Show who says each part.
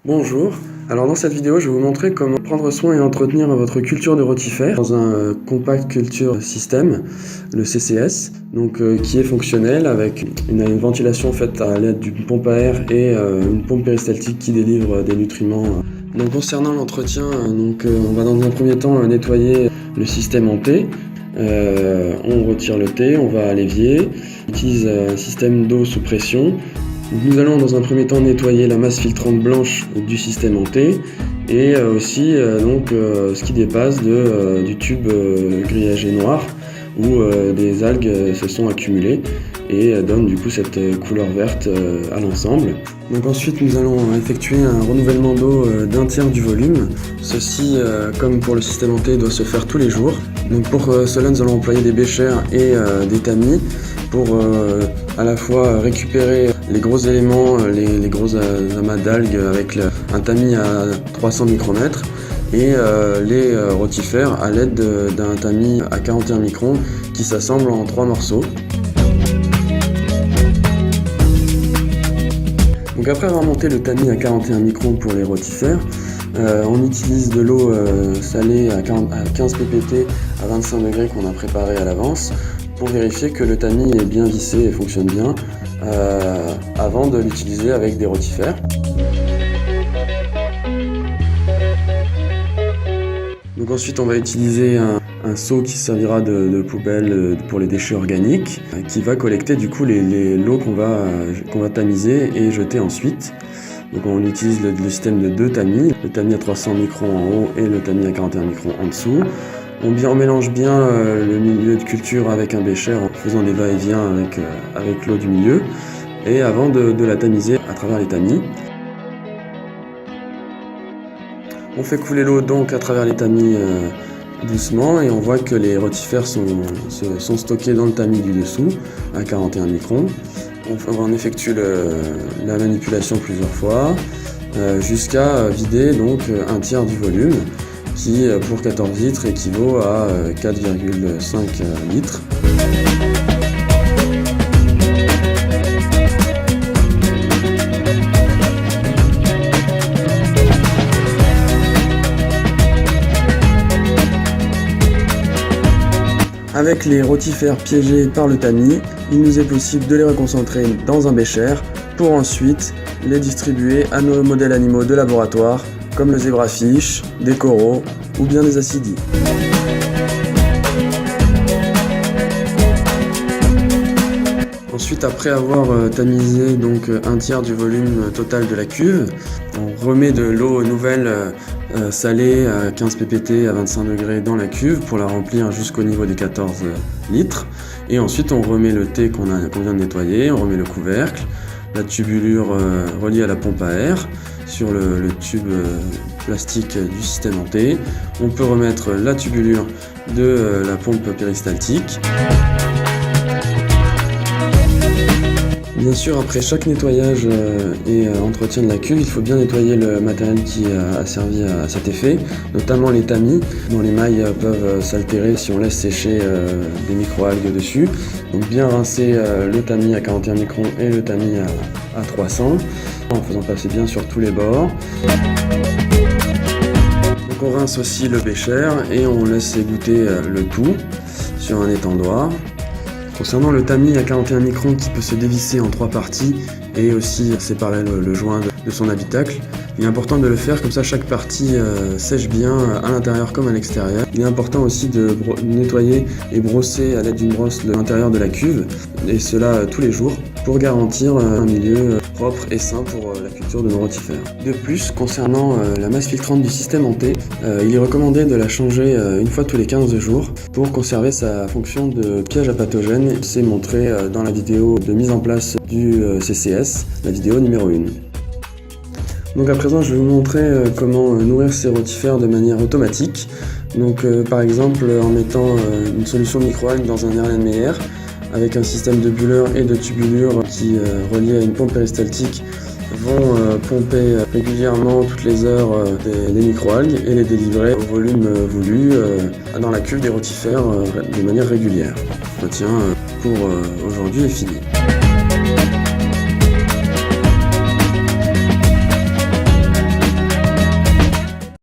Speaker 1: Bonjour, alors dans cette vidéo je vais vous montrer comment prendre soin et entretenir votre culture de rotifères dans un Compact Culture System, le CCS, qui est fonctionnel avec une ventilation faite à l'aide d'une pompe à air et une pompe péristaltique qui délivre des nutriments. Donc concernant l'entretien, on va dans un premier temps nettoyer le système en T. On retire le T, on va à l'évier, on utilise un système d'eau sous pression. Nous allons dans un premier temps nettoyer la masse filtrante blanche du système en T et aussi ce qui dépasse du tube grillagé noir où des algues se sont accumulées et donnent du coup cette couleur verte à l'ensemble. Donc ensuite nous allons effectuer un renouvellement d'eau d'un tiers du volume. Ceci, comme pour le système en T, doit se faire tous les jours. Donc pour cela nous allons employer des béchers et des tamis pour à la fois récupérer les gros éléments, les gros amas d'algues avec un tamis à 300 micromètres et les rotifères à l'aide d'un tamis à 41 microns qui s'assemble en 3 morceaux. Donc après avoir monté le tamis à 41 microns pour les rotifères, on utilise de l'eau salée à 15 ppt à 25 degrés qu'on a préparé à l'avance pour vérifier que le tamis est bien vissé et fonctionne bien avant de l'utiliser avec des rotifères. Donc ensuite on va utiliser un seau qui servira de poubelle pour les déchets organiques qui va collecter du coup l'eau qu'on va tamiser et jeter ensuite. Donc on utilise le système de 2 tamis, le tamis à 300 microns en haut et le tamis à 41 microns en dessous. On mélange bien le milieu de culture avec un bécher en faisant des va-et-vient avec l'eau du milieu et avant de la tamiser à travers les tamis. On fait couler l'eau donc à travers les tamis doucement et on voit que les rotifères sont stockés dans le tamis du dessous à 41 microns. On effectue la manipulation plusieurs fois jusqu'à vider donc un tiers du volume qui pour 14 litres équivaut à 4,5 litres. Avec les rotifères piégés par le tamis, il nous est possible de les reconcentrer dans un bécher pour ensuite les distribuer à nos modèles animaux de laboratoire comme le zébrafish, des coraux ou bien des acidies. Ensuite, après avoir tamisé donc un tiers du volume total de la cuve, on remet de l'eau nouvelle salée à 15 ppt à 25 degrés dans la cuve pour la remplir jusqu'au niveau des 14 litres. Et ensuite, on remet le thé qu'on vient de nettoyer, on remet le couvercle, la tubulure reliée à la pompe à air sur le tube plastique du système en T. On peut remettre la tubulure de la pompe péristaltique. Bien sûr, après chaque nettoyage et entretien de la cuve, il faut bien nettoyer le matériel qui a servi à cet effet, notamment les tamis, dont les mailles peuvent s'altérer si on laisse sécher des microalgues dessus. Donc bien rincer le tamis à 41 microns et le tamis à 300, en faisant passer bien sur tous les bords. Donc on rince aussi le bécher et on laisse égoutter le tout sur un étendoir. Concernant le tamis à 41 microns qui peut se dévisser en 3 parties et aussi séparer le joint de son habitacle, il est important de le faire comme ça chaque partie sèche bien à l'intérieur comme à l'extérieur. Il est important aussi de nettoyer et brosser à l'aide d'une brosse l'intérieur de la cuve et cela tous les jours pour garantir un milieu propre et sain pour la culture de nos rotifères. De plus, concernant la masse filtrante du système en T, il est recommandé de la changer une fois tous les 15 jours pour conserver sa fonction de piège à pathogènes. C'est montré dans la vidéo de mise en place du CCS, la vidéo numéro 1. Donc à présent je vais vous montrer comment nourrir ces rotifères de manière automatique. Donc par exemple en mettant une solution microalgues dans un Erlenmeyer avec un système de bulleur et de tubulure qui relié à une pompe péristaltique vont pomper régulièrement toutes les heures des microalgues et les délivrer au volume voulu dans la cuve des rotifères de manière régulière. L'entretien pour aujourd'hui est fini.